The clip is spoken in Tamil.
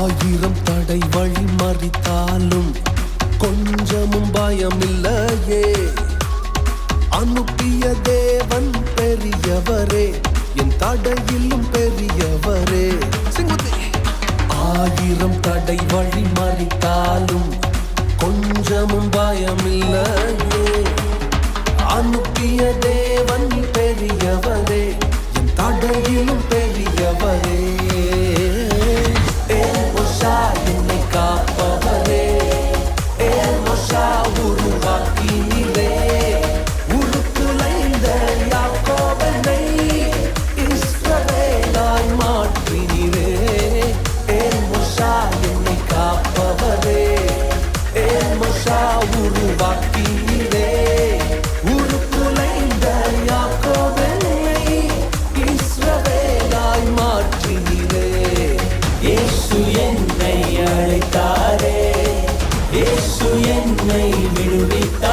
ஆயிரம் தடை வழி மறித்தாலும் கொஞ்சமும் பயமில்லையே. அனுப்பிய தேவன் பெரியவரே, என் தடையிலும் பெரியவரே. ஆயிரம் தடை வழி மறித்தாலும் கொஞ்சமும் பயமில்லையே. அனுப்பிய தேவன் பெரியவரே, என் தடையிலும் பெரியவரே. என்னை காப்பவரே, உருவாக்கினீரே. உருக்குலைந்த யாக்கோபனை இஸ்ரவேலாய் மாற்றினீரே. என்னை காப்பவரே, உருவாக்கினீரே. உருக்குலைந்த யாக்கோபனை இஸ்ரவேலாய் மாற்றினீரே. இயேசு என்னை அழைத்தாரே, இயேசு என்னை விடுவித்தாரே.